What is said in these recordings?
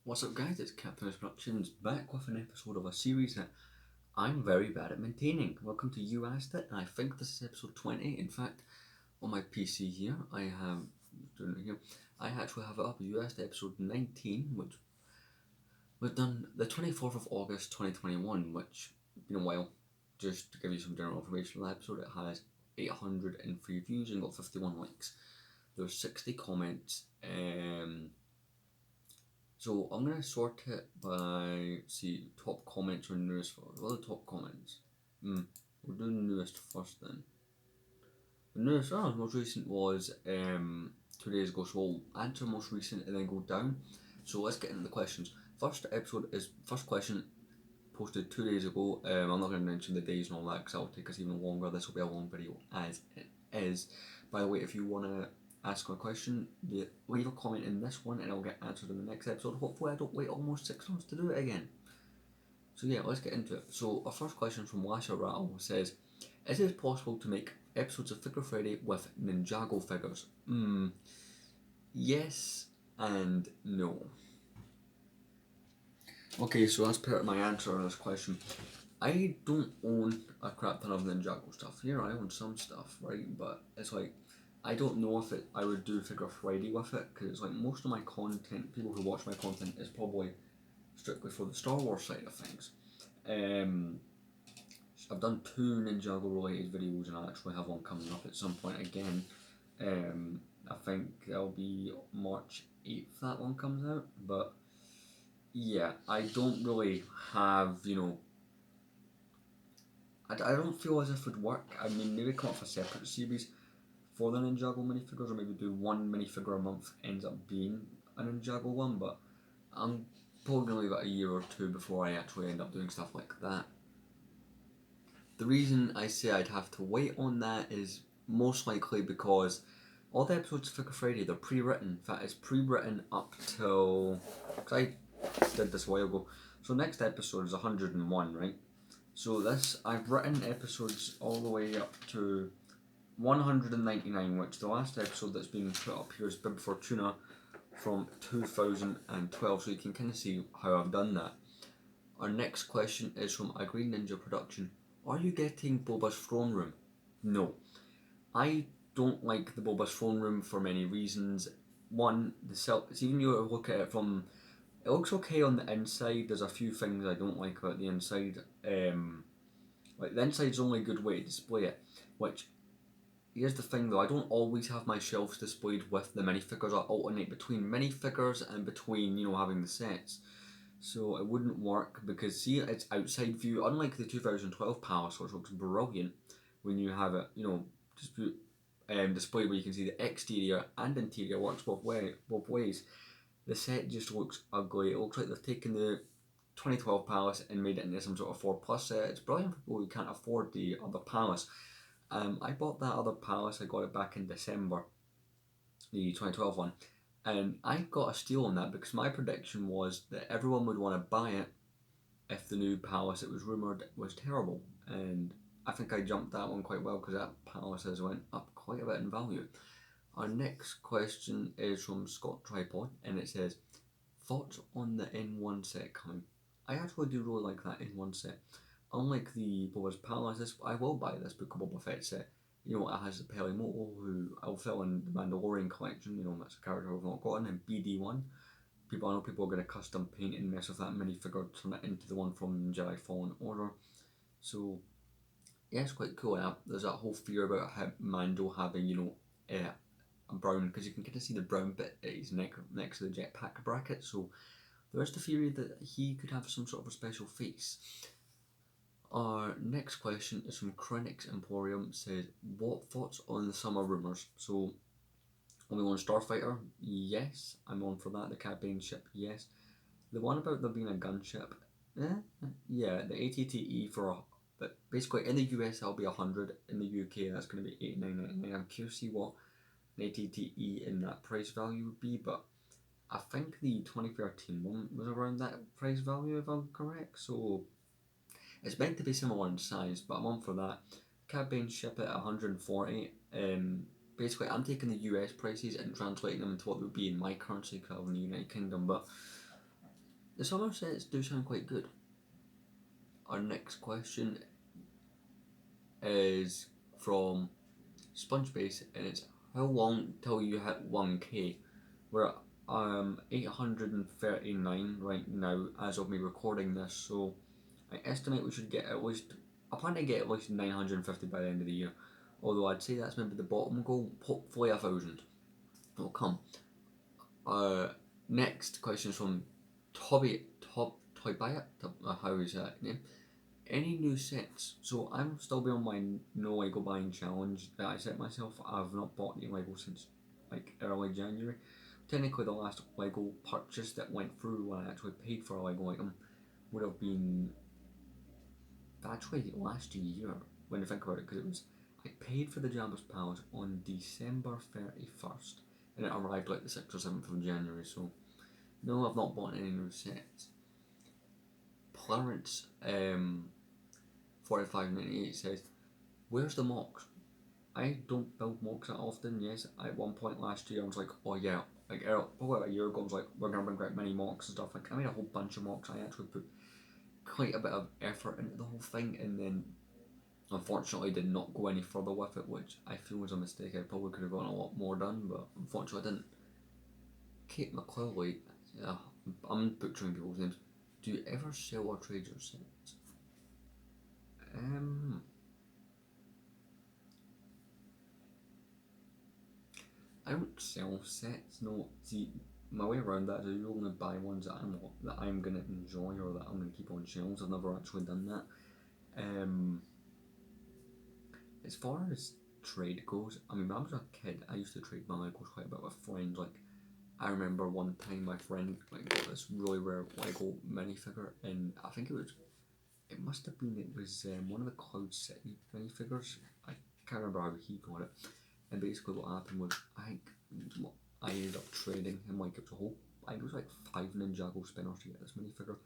What's up guys, it's Captain Productions back with an episode of a series that I'm very bad at maintaining. Welcome to You Asked It, and I think this is episode 20. In fact, on my PC here, I actually have it up. You Asked It episode 19, which was done the 24th of August 2021, which been a while. Just to give you some general information on the episode, it has 803 views and got 51 likes. There's 60 comments. So I'm gonna sort it by top comments or newest first. What are the top comments? We'll do the newest first then. The newest, most recent was 2 days ago. So we'll answer most recent and then go down. So let's get into the questions. First question posted 2 days ago. I'm not going to mention the days and all that because that'll take us even longer. This will be a long video as it is. By the way, if you want to ask a question, leave a comment in this one and it'll get answered in the next episode. Hopefully I don't wait almost 6 months to do it again. So yeah, let's get into it. So our first question from Lasher Rattle says, is it possible to make episodes of Figure Friday with Ninjago figures? Yes and no. Okay, so as per my answer on this question, I don't own a crap ton of Ninjago stuff. Here I own some stuff, right? But it's like, I don't know if I would do Figure Friday with it, because it's like most of my content, people who watch my content, is probably strictly for the Star Wars side of things. I've done 2 Ninjago related videos and I actually have one coming up at some point again. I think it'll be March 8th that one comes out, but yeah, I don't really have, I don't feel as if it would work. I mean, maybe come up with a separate series for the Ninjago minifigures, or maybe do one minifigure a month ends up being a Ninjago one, but I'm probably going to leave it a year or 2 before I actually end up doing stuff like that. The reason I say I'd have to wait on that is most likely because all the episodes of Figure Friday, they're pre-written. In fact, it's pre-written up till, because I did this a while ago, so next episode is 101, right? So I've written episodes all the way up to 199, which the last episode that's been put up here is Bib Fortuna from 2012, so you can kind of see how I've done that. Our next question is from A Green Ninja Production. Are you getting Boba's throne room? No. I don't like the Boba's throne room for many reasons. One, even you look at it from, it looks okay on the inside. There's a few things I don't like about the inside. Like the inside's the only good way to display it, which, here's the thing though, I don't always have my shelves displayed with the minifigures. I alternate between minifigures and between, having the sets. So it wouldn't work because, see, it's outside view, unlike the 2012 Palace, which looks brilliant when you have it, displayed where you can see the exterior and interior works both ways. The set just looks ugly. It looks like they've taken the 2012 Palace and made it into some sort of 4+ set. It's brilliant for people who can't afford the other Palace. I bought that other Palace, I got it back in December, the 2012 one, and I got a steal on that because my prediction was that everyone would want to buy it if the new Palace, it was rumoured, was terrible, and I think I jumped that one quite well because that Palace has went up quite a bit in value. Our next question is from Scott Tripod, and it says, thoughts on the N1 set coming? I actually do really like that N1 set. Unlike the Boba's Palace, I will buy this book of Boba Fett set. It has the Pelimoto, who I'll fill in the Mandalorian collection, that's a character I've not gotten, and BD1. I know people are going to custom paint and mess with that minifigure, turn it into the one from Jedi Fallen Order. So, yeah, it's quite cool. There's that whole fear about Mando having, a brown, because you can kind of see the brown bit at his neck next to the jetpack bracket. So, there is the theory that he could have some sort of a special face. Our next question is from Krenix Emporium. Says, what thoughts on the summer rumours? So, Obi-Wan Starfighter, yes, I'm on for that. The Cad Bane ship, yes. The one about there being a gunship, yeah, the ATTE but basically in the US that'll be 100, in the UK that's going to be 89.99. I'm curious to see what an ATTE in that price value would be, but I think the 2013 one was around that price value if I'm correct, so it's meant to be similar in size, but I'm on for that. Cad Bane ship at 140. Basically, I'm taking the US prices and translating them into what they would be in my currency because I live in the United Kingdom, but The summer sets do sound quite good. Our next question is from SpongeBase, and it's how long till you hit 1k? We're at 839 right now as of me recording this, so I estimate we should get at least, I plan to get at least 950 by the end of the year, although I'd say that's maybe the bottom goal, hopefully 1,000 will come. Next question is from Toybaya, how is that name? Any new sets? So I'm still be on my no Lego buying challenge that I set myself. I've not bought any Lego since like early January. Technically, the last Lego purchase that went through when I actually paid for a Lego item would have been actually last year when you think about it, because it was I paid for the Jabba's Palace on December 31st and it arrived like the 6th or 7th of January. So no, I've not bought any new sets. Clarence 4598 says, where's the MOCs? I don't build MOCs that often. Yes, at one point last year I was like, oh yeah, like probably a year ago I was like, we're gonna bring out many MOCs and stuff. Like I made a whole bunch of MOCs. I actually put quite a bit of effort into the whole thing, and then unfortunately did not go any further with it, which I feel was a mistake. I probably could have gotten a lot more done, but unfortunately I didn't. Kate McClellan, I'm butchering people's names. Do you ever sell or trade your sets? I don't sell sets. No, see, my way around that is I only buy ones that I'm gonna enjoy or that I'm gonna keep on shelves. I've never actually done that. As far as trade goes, I mean, when I was a kid, I used to trade my Legos quite a bit with friends. Like, I remember one time my friend got this really rare Lego minifigure, and I think it must have been, it was one of the Cloud City minifigures. I can't remember how he got it. And basically what happened was, I ended up trading him like it was a whole, I think it was like 5 Ninjago spinners to get this minifigure.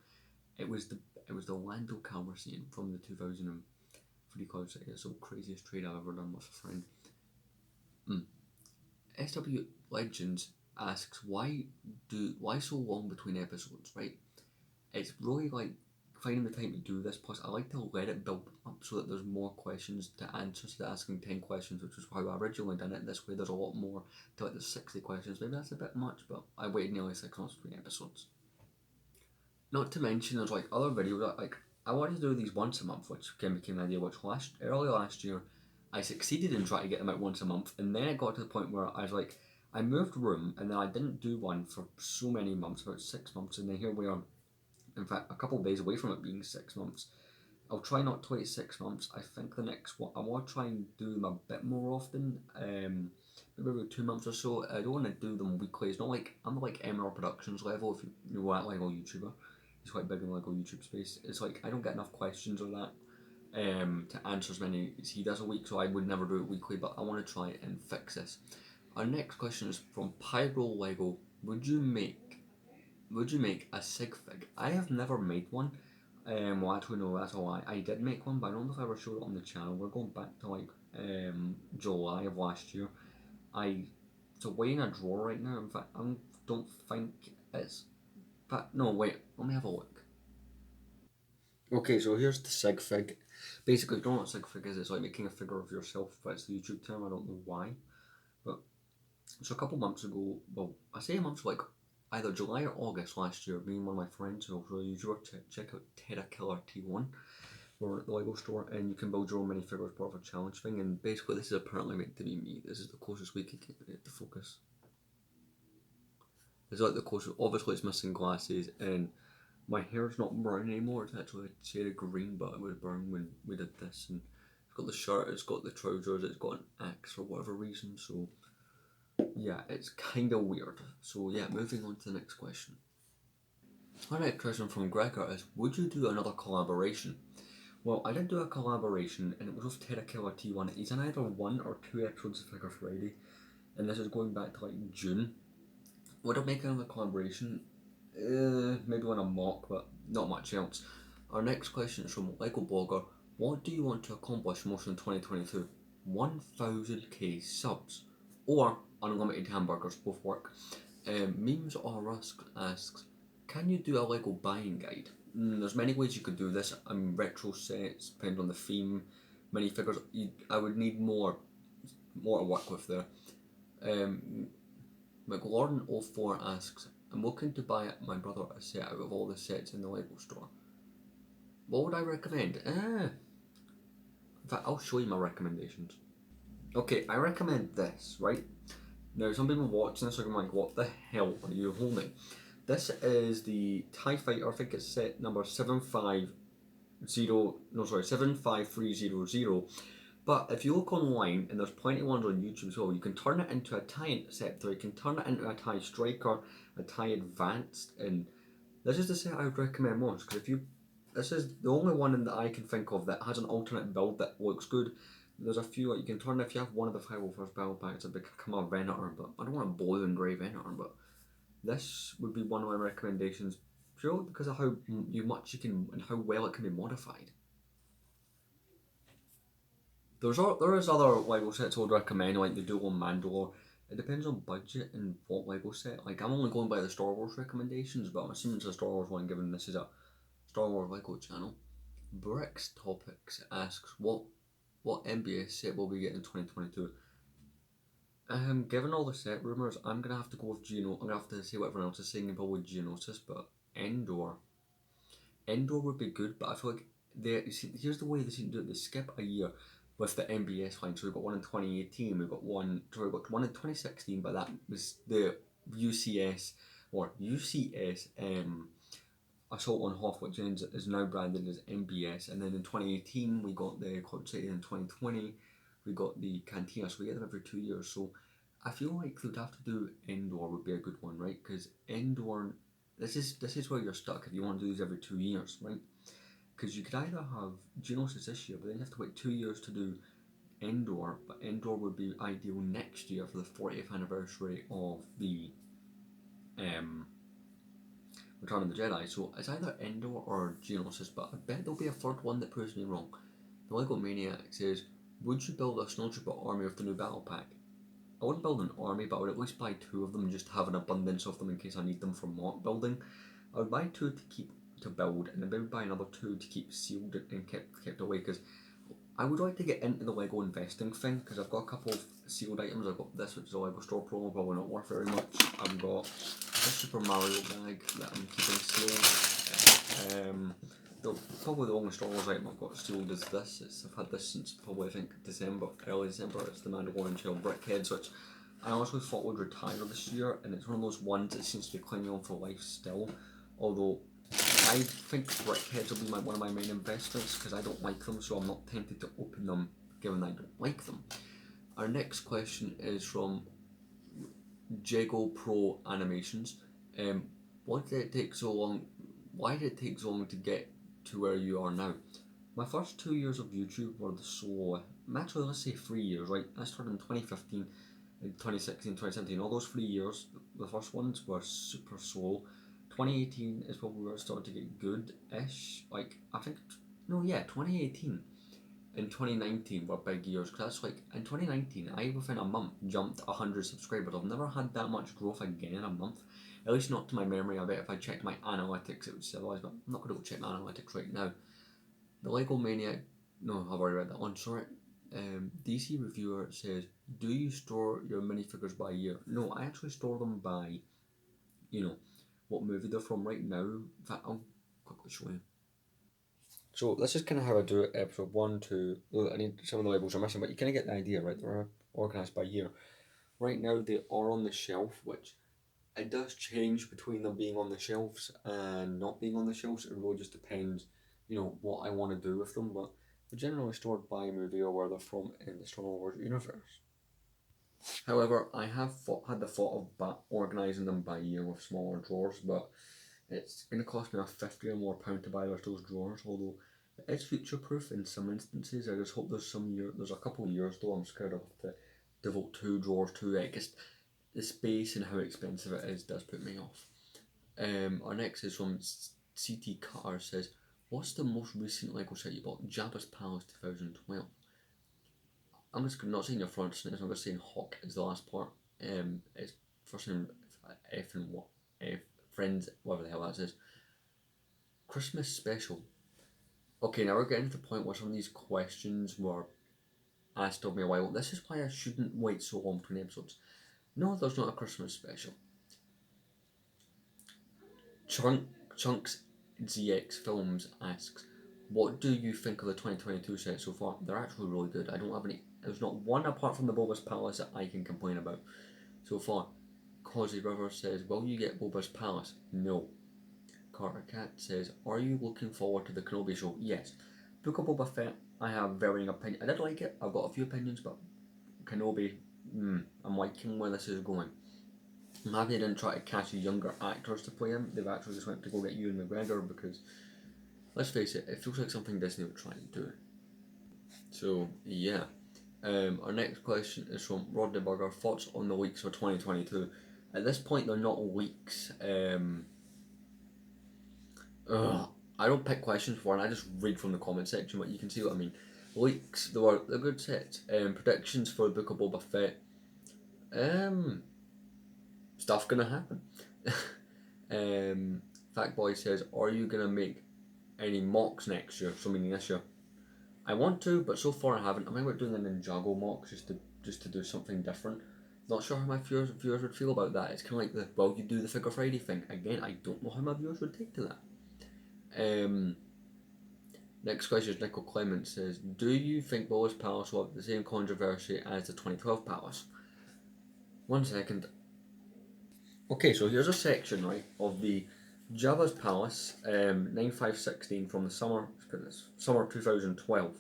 It was the Lando Calrissian from the 2003 Cloud City. It's the craziest trade I've ever done with a friend. SW Legends asks, why so long between episodes, right? It's really like finding the time to do this, plus I like to let it build up so that there's more questions to answer instead of asking 10 questions, which is how I originally done it. This way there's a lot more to like, there's 60 questions. Maybe that's a bit much, but I waited nearly 6 months between episodes. Not to mention there's like other videos that like I wanted to do these once a month, which became an idea, which early last year I succeeded in trying to get them out once a month, and then it got to the point where I was like, I moved room and then I didn't do one for so many months, about 6 months, and then here we are, in fact a couple of days away from it being 6 months. I'll try not to wait 6 months. I think the next one I want to try and do them a bit more often, maybe about 2 months or so. I don't want to do them weekly. It's not like I'm not like MR Productions level. If you know that Lego YouTuber, he's quite big in Lego YouTube space. It's like I don't get enough questions or that to answer as many as he does a week, so I would never do it weekly. But I want to try and fix this. Our next question is from Pyro Lego. Would you make a sig fig? I have never made one. Well, actually, no, that's a lie. I did make one, but I don't know if I ever showed it on the channel. We're going back to like July of last year. It's away in a drawer right now. In fact, I don't think it's. But no, wait. Let me have a look. Okay, so here's the sig fig. Basically, if you don't know what sig fig is, it's like making a figure of yourself, but it's the YouTube term. I don't know why, but so a couple months ago. Well, I say a month, like either July or August last year, me and one of my friends, who also a YouTuber, check out Terra Killer T1. We're at the Lego store, and you can build your own minifigure as part of a challenge thing. And basically, this is apparently meant to be me. This is the closest we could get it to focus. It's like the closest. Obviously, it's missing glasses, and my hair's not brown anymore. It's actually a shade of green, but it was brown when we did this. And it's got the shirt, it's got the trousers, it's got an axe for whatever reason. So yeah, it's kind of weird. So yeah, moving on to the next question. Our next question from Gregor is, would you do another collaboration? Well, I did do a collaboration, and it was with Terra Killer T1. He's in either 1 or 2 episodes of Figure Friday, and this is going back to like June. Would I make another collaboration? Maybe when I'm mock, but not much else. Our next question is from Lego Blogger. What do you want to accomplish most in 2022? 1000k subs or unlimited hamburgers, both work. Memes or Rusk asks, can you do a Lego buying guide? There's many ways you could do this. Retro sets, depending on the theme, minifigures. I would need more to work with there. McLaurin04 asks, I'm looking to buy my brother a set out of all the sets in the Lego store. What would I recommend? In fact, I'll show you my recommendations. Okay, I recommend this, right? Now, some people watching this are going like, what the hell are you holding? This is the TIE Fighter, I think it's set number 75300. But if you look online, and there's plenty of ones on YouTube as well, you can turn it into a TIE Interceptor, you can turn it into a TIE Striker, a TIE Advanced, and this is the set I would recommend most, because this is the only one that I can think of that has an alternate build that looks good. There's a few, like you can turn, if you have one of the 501st battle packs, to become a Venator, but I don't want a blue and grey Venator, but this would be one of my recommendations, purely because of how much you can, and how well it can be modified. There is other Lego sets I would recommend, like the Dual Mandalore. It depends on budget and what Lego set. Like, I'm only going by the Star Wars recommendations, but I'm assuming it's a Star Wars one, given this is a Star Wars Lego channel. Bricks Topics asks, what MBS set will we get in 2022? Given all the set rumours, I'm going to have to go with Geno. I'm going to have to say what everyone else is saying about with Geonosis, but Endor would be good, but I feel like here's the way they seem to do it. They skip a year with the MBS line. So we've got one in 2018, we've got one in 2016, but that was the UCS or UCS Assault on Hoth, which is now branded as MBS. And then in 2018 we got the Cloud City, in 2020 we got the Cantina, so we get them every 2 years. So I feel like they'd have to do Endor would be a good one, right? Because Endor, this is where you're stuck if you want to do these every 2 years, right? Because you could either have Geonosis this year, but then you have to wait 2 years to do Endor, but Endor would be ideal next year for the 40th anniversary of the Return of the Jedi. So it's either Endor or Geonosis, but I bet there'll be a third one that proves me wrong. The Lego Maniac says, would you build a Snowtrooper army with the new battle pack? I wouldn't build an army, but I would at least buy 2 of them just to have an abundance of them in case I need them for mock building. I would buy 2 to build, and then maybe buy another 2 to keep sealed and kept away, because I would like to get into the Lego investing thing, because I've got a couple of sealed items. I've got this, which is a Lego Store promo, probably not worth very much. I've got a Super Mario bag that I'm keeping sealed. Probably the only Star Wars item I've got sealed is this. I've had this since probably, I think, early December. It's the Mandalorian Child Brickheads, which I honestly thought would retire this year, and it's one of those ones that seems to be clinging on for life still. Although I think brickheads will be one of my main investments, because I don't like them, so I'm not tempted to open them given I don't like them. Our next question is from Jago Pro Animations. Why did it take so long to get to where you are now? My first 2 years of YouTube were the slow. Actually, let's say 3 years, right? I started in 2015, in 2016, 2017. All those 3 years, the first ones were super slow. 2018 is probably where it started to get good-ish. 2018 and 2019 were big years, because that's like, in 2019, I within a month jumped 100 subscribers. I've never had that much growth again in a month, at least not to my memory. I bet if I checked my analytics it would say otherwise, but I'm not going to go check my analytics right now. The Lego Maniac, no, I've already read that one, sorry. DC Reviewer says, do you store your minifigures by year? No, I actually store them by, what movie they're from right now. In fact, I'll quickly show you. So this is kind of how I do it. Episode 1, 2. I need some of the labels are missing, but you kind of get the idea, right? They're organised by year. Right now they are on the shelf, which it does change between them being on the shelves and not being on the shelves. It really just depends, what I want to do with them. But they're generally stored by movie or where they're from in the Star Wars universe. However, I have had the thought of organising them by year with smaller drawers, but it's going to cost me £50 or more to buy those drawers, although it is future proof in some instances. I just hope there's a couple of years though I'm scared of to devote 2 drawers to it. Just the space and how expensive it is does put me off. Our next is from CT Cutter, says, what's the most recent Lego set you bought? Jabba's Palace 2012. I'm just not saying your first name, I'm just saying Hawk is the last part. It's first name F and what? F friends, whatever the hell that says. Christmas special. Okay, now we're getting to the point where some of these questions were asked of me a while. This is why I shouldn't wait so long between episodes. No, there's not a Christmas special. Chunks ZX Films asks, what do you think of the 2022 set so far? They're actually really good. I don't have any. There's not one apart from the Boba's Palace that I can complain about so far. Causey River says, will you get Boba's Palace? No. Carter Cat says, are you looking forward to the Kenobi show? Yes. Book of Boba Fett, I have varying opinions. I did like it. I've got a few opinions, but Kenobi, I'm liking where this is going. I'm happy they didn't try to cast younger actors to play him. They've actually just went to go get Ewan McGregor because, let's face it, it feels like something Disney would try to do. So, yeah. Our next question is from Rodney Burger. Thoughts on the leaks for 2022? At this point, they're not leaks. I don't pick questions for, and I just read from the comment section, but you can see what I mean. Leaks, they're good sets. Predictions for the Book of Boba Fett. Stuff gonna happen. Fatboy says, are you gonna make any MOCs next year? So meaning this year. I want to, but so far I haven't. I'm thinking about doing the Ninjago MOCs just to do something different. Not sure how my viewers would feel about that. It's kind of like the, well, you do the Figure Friday thing. Again, I don't know how my viewers would take to that. Next question is Nico Clement says, do you think Boba's Palace will have the same controversy as the 2012 Palace? 1 second. Okay, so here's a section, right, of the Jabba's Palace, 9516 from the summer 2012.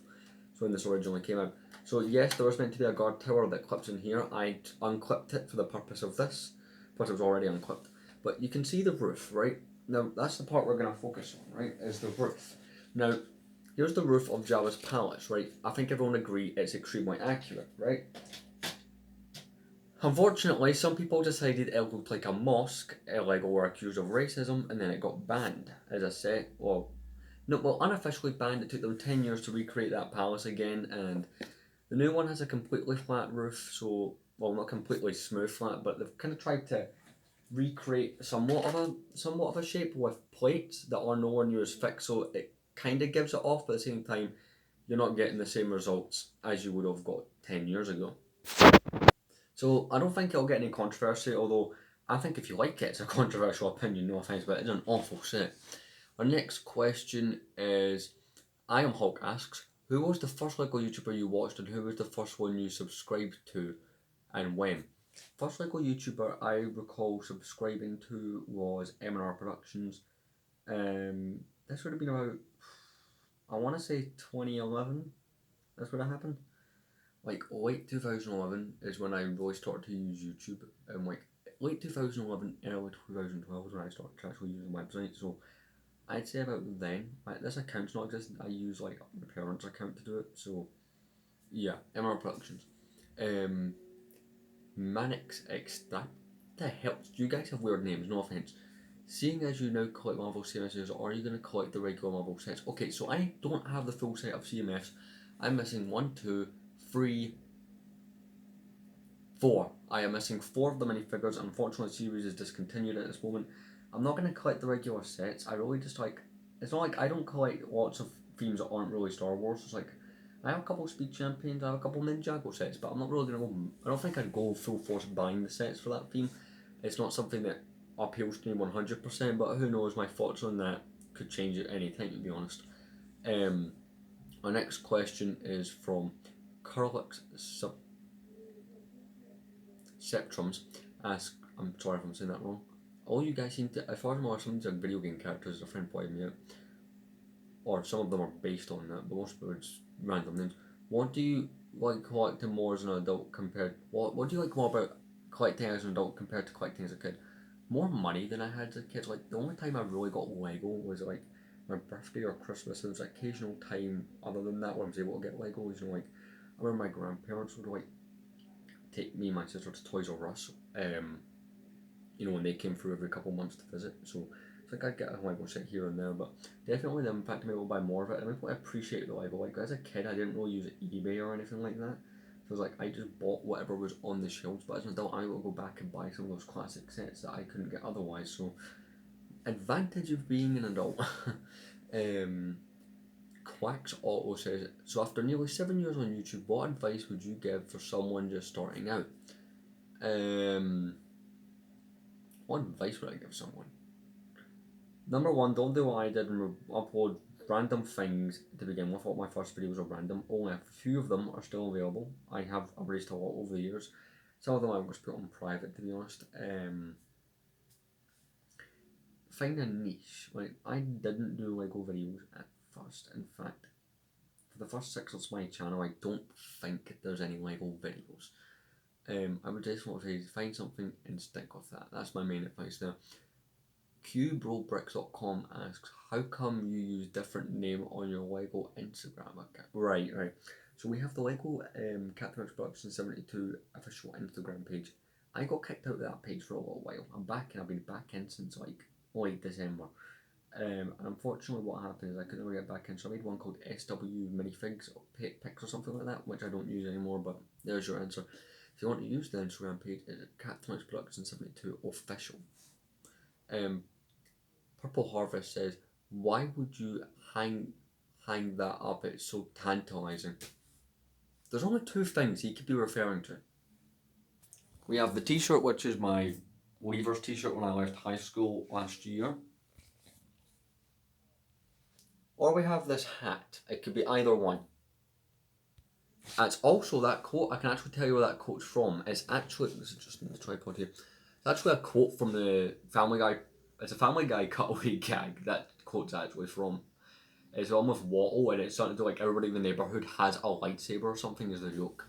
So when this originally came out. So yes, there was meant to be a guard tower that clips in here. I unclipped it for the purpose of this, but it was already unclipped. But you can see the roof, right? Now that's the part we're going to focus on, right, is the roof. Now, here's the roof of Jabba's Palace, right? I think everyone agree it's extremely accurate, right? Unfortunately, some people decided it looked like a mosque, Lego were accused of racism, and then it got banned. As I said, unofficially banned. It took them 10 years to recreate that palace again, and the new one has a completely flat roof, so, well, not completely smooth flat, but they've kind of tried to recreate somewhat of a shape with plates that are nowhere near as thick, so it kind of gives it off, but at the same time, you're not getting the same results as you would have got 10 years ago. So I don't think it'll get any controversy, although I think if you like it, it's a controversial opinion, no offence, but it's an awful set. Our next question is, I Am Hulk asks, who was the first Lego YouTuber you watched and who was the first one you subscribed to and when? First Lego YouTuber I recall subscribing to was M&R Productions. This would have been about, I want to say 2011, that's when it happened. Like late 2011 is when I really started to use YouTube, and like late 2011, early 2012 is when I started to actually use the website. So I'd say about then. Like this account's not existent. I use like my parents' account to do it. So yeah, MR Productions. Manix Extract. The hell? You guys have weird names. No offense. Seeing as you now collect Marvel CMSs, are you going to collect the regular Marvel sets? Okay, so I don't have the full set of CMFs. I'm missing 1, 2, 3, 4. I am missing 4 of the minifigures. Unfortunately, the series is discontinued at this moment. I'm not going to collect the regular sets. I really just like, it's not like I don't collect lots of themes that aren't really Star Wars. It's like, I have a couple of Speed Champions, I have a couple of Ninjago sets, but I'm not really going to go, I don't think I'd go full force buying the sets for that theme. It's not something that appeals to me 100%, but who knows, my thoughts on that could change at any time, to be honest. Our next question is from Curlix Septrums. I'm sorry if I'm saying that wrong. All you guys seem to, as far as I'm aware, some of these are video game characters, a friend pointed me out. Or some of them are based on that, but most of them are just random names. What do you like collecting more as an adult compared, what do you like more about collecting as an adult compared to collecting as a kid? More money than I had as a kid. Like the only time I really got Lego was like my birthday or Christmas. There was an occasional time other than that where I was able to get Legos. You know, like I remember my grandparents would like take me and my sister to Toys R Us. You know, when they came through every couple of months to visit. So it's like I'd get a Lego set here and there, but definitely the impact to me will buy more of it. And I appreciate the Lego. Like as a kid, I didn't really use eBay or anything like that. So it was like I just bought whatever was on the shelves. But as an adult, I will go back and buy some of those classic sets that I couldn't get otherwise. So advantage of being an adult. Quacks Auto says, so after nearly 7 years on YouTube, what advice would you give for someone just starting out? What advice would I give someone? Number one, don't do what I did and upload random things to begin with. All my first videos are random. Only a few of them are still available. I have erased a lot over the years. Some of them I've just put on private, to be honest. Find a niche. Like, I didn't do Lego videos at first. In fact, for the first 6 months of my channel, I don't think there's any Lego videos. I would just want to say, find something and stick with that. That's my main advice there. QBroBricks.com asks, how come you use different name on your Lego Instagram account? Right. So we have the Lego Captain X Production 72 official Instagram page. I got kicked out of that page for a little while. I'm back and I've been back in since like December. And unfortunately what happened is I couldn't really get back in, so I made one called SW Minifigs or Pet Pics or something like that, which I don't use anymore, but there's your answer. If you want to use the Instagram page, it's Captain X Production 72 official. Purple Harvest says, why would you hang that up? It's so tantalising. There's only 2 things he could be referring to. We have the t-shirt, which is my Leavers t-shirt when I left high school last year. Or we have this hat. It could be either one. It's also that quote. I can actually tell you where that quote's from. It's actually, this is just in the tripod here. It's actually a quote from the Family Guy. It's a Family Guy cutaway gag that quote's actually from. It's almost Waddle, and it's something to like everybody in the neighbourhood has a lightsaber or something is the joke.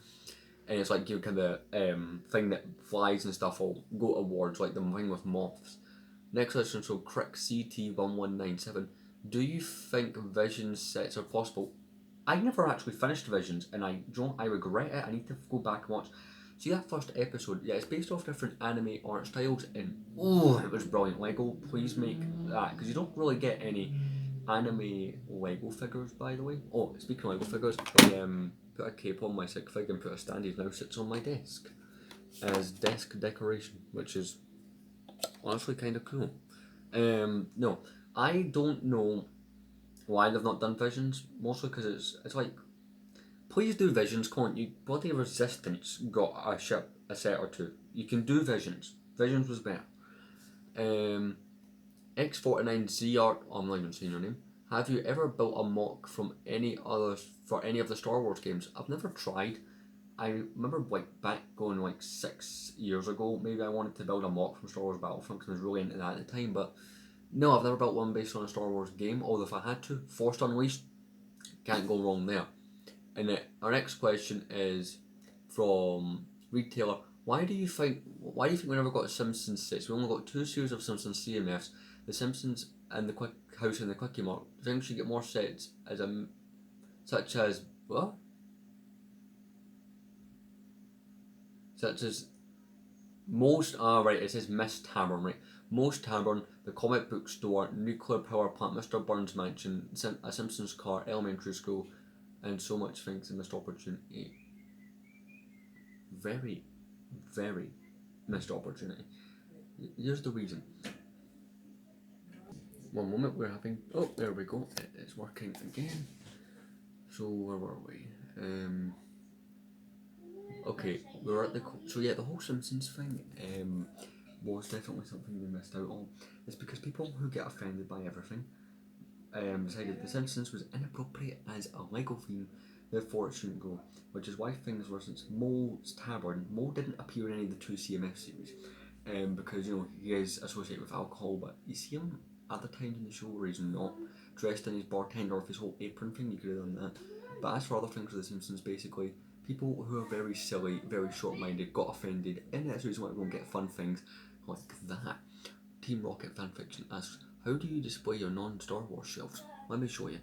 And it's like, you kind of thing that flies and stuff will go towards, like the thing with moths. Next question, so Crick CT1197. Do you think Vision sets are possible? I never actually finished Visions, and I regret it. I need to go back and watch. See that first episode? Yeah, it's based off different anime art styles, and oh, it was brilliant. Lego, please make that, because you don't really get any anime Lego figures, by the way. Oh, speaking of Lego figures, I put a cape on my sig fig and put a stand. He now sits on my desk as desk decoration, which is honestly kind of cool. No, I don't know why they've not done Visions, mostly because it's like, please do Visions, can't you? Bloody Resistance got a set or 2. You can do Visions. Visions was better. X49ZR, I'm not even saying your name. Have you ever built a mock for any of the Star Wars games? I've never tried. I remember back going 6 years ago, maybe I wanted to build a mock from Star Wars Battlefront because I was really into that at the time, but no, I've never built one based on a Star Wars game, although if I had to, Force Unleashed, can't go wrong there. And our next question is from Retailer. Why do you think we never got a Simpsons 6? We only got 2 series of Simpsons CMFs, The Simpsons and the Quick House and the Quickie Mart. Do you think we should get more sets such as what? Such as most right, it says Miss Tavern, right? Most Tavern, the comic book store, nuclear power plant, Mr. Burns mansion, a Simpsons car, elementary school, and so much things in missed opportunity. Very, very missed opportunity. Here's the reason. One moment, we're having. Oh, there we go. It's working again. So where were we? Okay, we were at the. So yeah, the whole Simpsons thing was definitely something they missed out on. It's because people who get offended by everything decided The Simpsons was inappropriate as a Lego theme, therefore it shouldn't go. Which is why things were, since Moe's Tavern, Moe didn't appear in any of the 2 CMF series, because he is associated with alcohol, but you see him other times in the show where he's not dressed in his bartender with his whole apron thing. You could have done that. But as for other things with The Simpsons, basically, people who are very silly, very short-minded, got offended, and that's the reason why we don't get fun things like that. Team Rocket Fanfiction asks, how do you display your non-Star Wars shelves? Let me show you.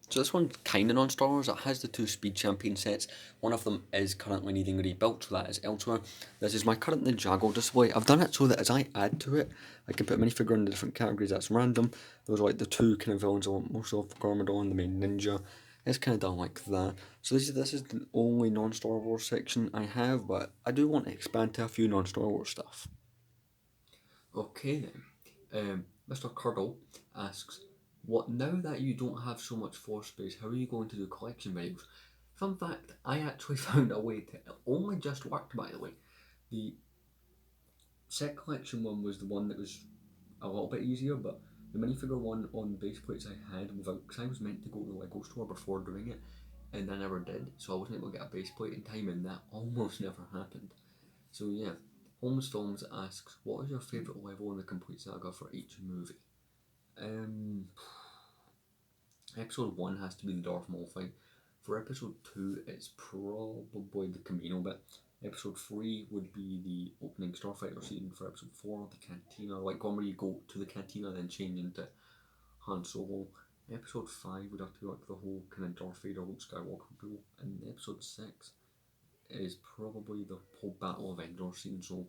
So this one's kind of non-Star Wars. It has the 2 Speed Champion sets. One of them is currently needing rebuilt, so that is elsewhere. This is my current Ninjago display. I've done it so that as I add to it, I can put a minifigure in the different categories. That's random. Those are like the 2 kind of villains I want most of, Garmadon, the main ninja. It's kind of done like that. So this is the only non-Star Wars section I have, but I do want to expand to a few non-Star Wars stuff. Okay then. Mr. Curdle asks, what now that you don't have so much floor space, how are you going to do collection videos? Fun fact, I actually found a way to, it only just worked by the way. The set collection one was the one that was a little bit easier, but the minifigure one on base plates I had without, because I was meant to go to the Lego store before doing it, and I never did, so I wasn't able to get a base plate in time, and that almost never happened. So yeah, Holmes Films asks, what is your favourite level in the complete saga for each movie? Episode 1 has to be the Darth Maul fight. For episode 2, it's probably the Camino bit. Episode 3 would be the opening Starfighter scene. For episode 4, the Cantina, like one where you go to the Cantina then change into Han Solo. Episode 5 would have to be like the whole kind of Darth Vader, Luke Skywalker duel. And episode 6 is probably the whole Battle of Endor scene. So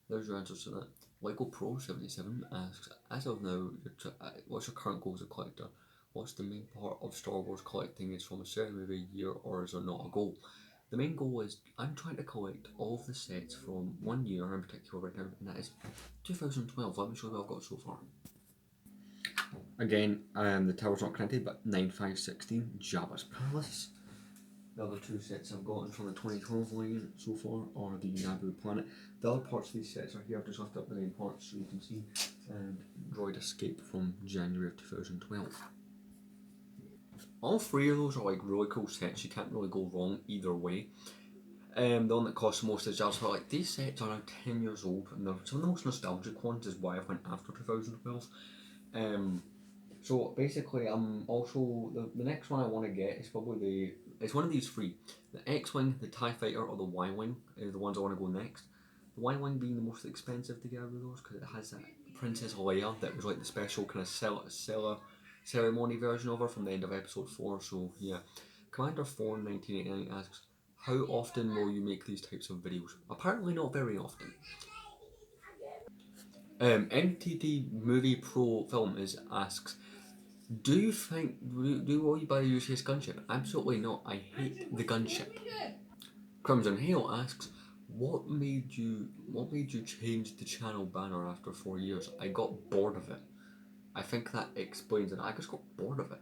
there's your answers to that. Lego Pro 77 asks, as of now, what's your current goal as a collector? What's the main part of Star Wars collecting? Is from a certain movie, year, or is there not a goal? The main goal is I'm trying to collect all of the sets from 1 year in particular right now, and that is 2012. Let me show you what I've got so far. Again, the tower's not connected, but 9516 Jabba's Palace. The other 2 sets I've gotten from the 2012 line so far are the Naboo planet. The other parts of these sets are here. I've just left up the main parts so you can see. And Droid Escape from January of 2012. All 3 of those are like really cool sets. You can't really go wrong either way. The one that costs most is just like these sets are now 10 years old, and they're some of the most nostalgic ones. Is why I went after 2012. So basically, I'm also the next one I want to get is probably it's one of these 3: the X-wing, the TIE fighter, or the Y-wing is the ones I want to go next. The Y-wing being the most expensive to get out of those because it has that Princess Leia that was like the special kind of ceremony version of her from the end of episode 4. So yeah, Commander 4 1989 asks, how often will you make these types of videos? Apparently not very often. NTT Movie Pro Film asks, do you think will you buy a UCS gunship? Absolutely not. I hate the gunship. Crimson Hale asks, what made you change the channel banner after 4 years? I got bored of it. I think that explains it. I just got bored of it.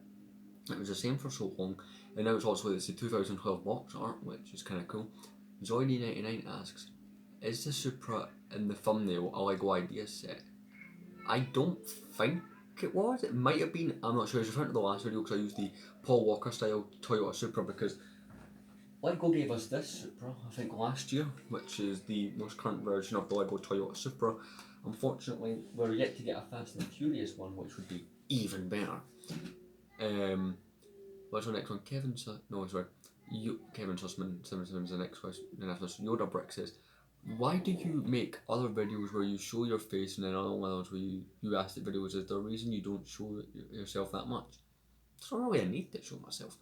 It was the same for so long, and now it's also the 2012 box art, which is kind of cool. Zoidy99 asks, is the Supra in the thumbnail a Lego idea set? I don't think it was. It might have been. I'm not sure. It's referring to the last video because I used the Paul Walker style Toyota Supra because Lego gave us this Supra, I think last year, which is the most current version of the Lego Toyota Supra. Unfortunately, we're yet to get a Fast and Furious one, which would be even better. What's the next one? Kevin Sussman 77 is the next question. And after Yoda Brick says, why do you make other videos where you show your face and then other ones where you Asked It videos? Is there a reason you don't show yourself that much? There's not really a need to show myself.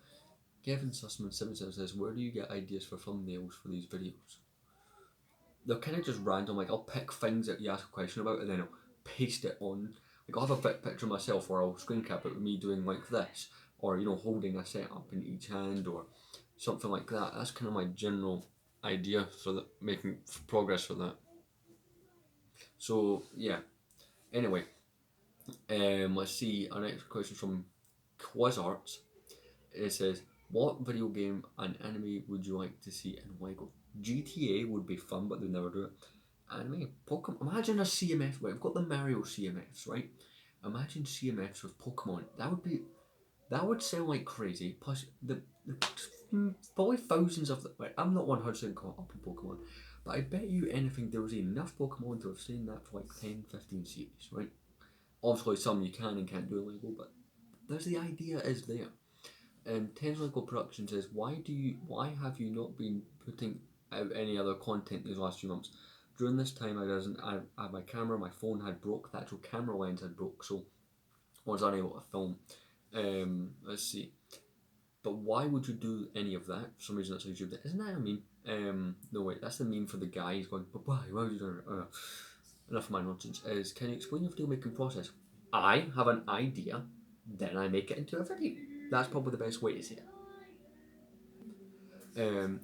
Kevin Sussman 77 says, where do you get ideas for thumbnails for these videos? They're kind of just random. Like I'll pick things that you ask a question about and then I'll paste it on. Like I'll have a picture of myself or I'll screen cap it with me doing like this, or holding a setup in each hand or something like that. That's kind of my general idea for making progress for that. So yeah. Anyway, let's see. Our next question from Quizarts. It says, what video game and anime would you like to see in Lego? GTA would be fun, but they'd never do it. Anime, Pokemon. Imagine a CMF. Right, we've got the Mario CMFs, right? Imagine CMFs with Pokemon. That would sound like crazy. Plus, the probably thousands of. Right, I'm not 100% caught up in Pokemon, but I bet you anything there was enough Pokemon to have seen that for like 10, 15 series, right? Obviously, some you can and can't do Lego, but there's the idea is there. Tens Lego Production says, why have you not been putting out any other content these last few months? During this time, I had my camera, my phone had broke, the actual camera lens had broke, so I was unable to film. Let's see. But why would you do any of that? For some reason that's YouTube. Isn't that a meme? No wait, that's the meme for the guy who's going, but why would you do it? Enough of my nonsense. Can you explain your video making process? I have an idea, then I make it into a video. That's probably the best way to say it.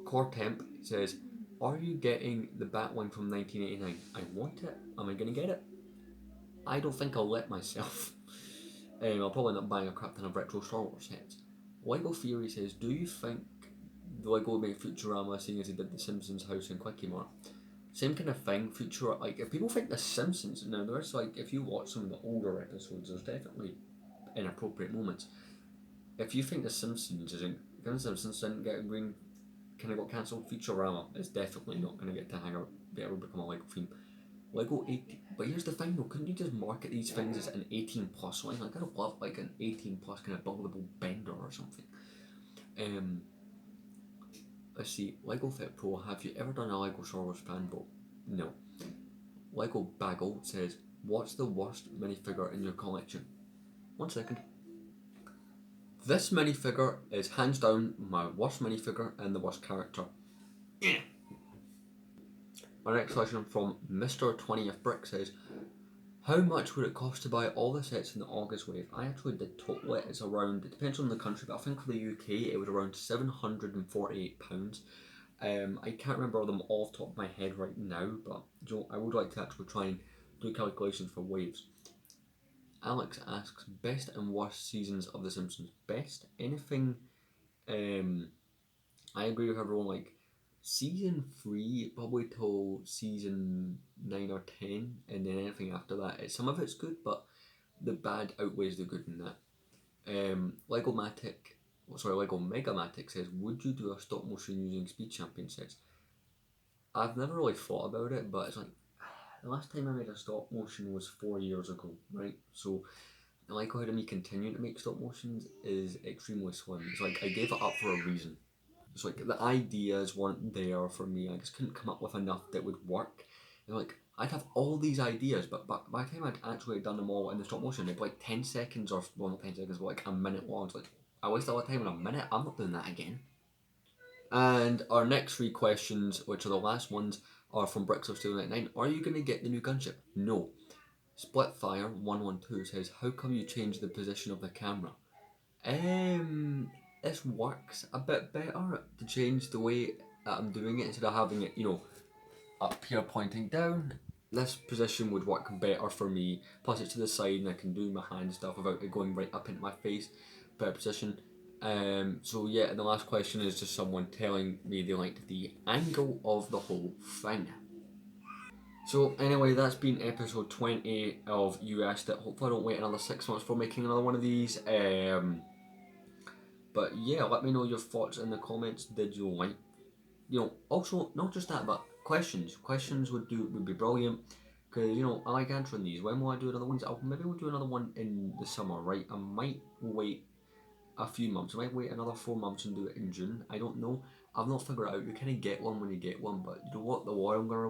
Core Temp says, are you getting the Batwing from 1989? I want it. Am I going to get it? I don't think I'll let myself. I'll probably end up buying a crap ton of retro Star Wars sets. Lego Theory says, do you think the Lego will make Futurama seeing as he did the Simpsons house in Quickie Mart? Same kind of thing. Futurama, like if people think the Simpsons, now there's like if you watch some of the older episodes, there's definitely inappropriate moments. If you think the Simpsons isn't, given the Simpsons didn't get a green, kind of got cancelled, Futurama is definitely not going to get to hang out, ever become a Lego theme. Lego 18, but here's the thing though, couldn't you just market these things as an 18 plus line? Like, I'd love like an 18 plus kind of buildable bender or something. Um, let's see, Lego Fit Pro, have you ever done a Lego Star Wars fan vote? No. Lego Bagel says, what's the worst minifigure in your collection? 1 second. This minifigure is hands down my worst minifigure and the worst character. My next question from Mr. 20th Brick says, how much would it cost to buy all the sets in the August wave? I actually did total it. It's around, it depends on the country, but I think for the UK it was around £748. I can't remember them off the top of my head right now, but I would like to actually try and do calculations for waves. Alex asks, best and worst seasons of The Simpsons. Best, anything, I agree with everyone, like, season 3 probably till season 9 or 10, and then anything after that, some of it's good, but the bad outweighs the good in that. Lego Megamatic says, would you do a stop motion using Speed Champion sets? I've never really thought about it, but it's like, the last time I made a stop motion was 4 years ago, right? So the likelihood of me continuing to make stop motions is extremely slim. It's like I gave it up for a reason. It's like the ideas weren't there for me. I just couldn't come up with enough that would work. And like I'd have all these ideas, but by the time I'd actually done them all in the stop motion, it'd be like 10 seconds or, well, not 10 seconds, but like a minute long. It's like I wasted all the time in a minute. I'm not doing that again. And our next 3 questions, which are the last ones, are from Bricks of Steel 99. Are you going to get the new gunship? No. Splitfire112 says, how come you changed the position of the camera? This works a bit better to change the way that I'm doing it instead of having it, up here pointing down. This position would work better for me. Plus it's to the side and I can do my hand stuff without it going right up into my face. Better position. So yeah, and the last question is just someone telling me they liked the angle of the whole thing. So anyway, that's been episode 20 of You Asked It. Hopefully I don't wait another 6 months for making another one of these. But yeah, let me know your thoughts in the comments. Did you like, also not just that, but questions. Questions would be brilliant, because I like answering these. When will I do another one? Maybe we'll do another one in the summer, right? I might wait a few months. I might wait another 4 months and do it in June. I don't know. I've not figured it out. You kind of get one when you get one, but you know what? The war I'm gonna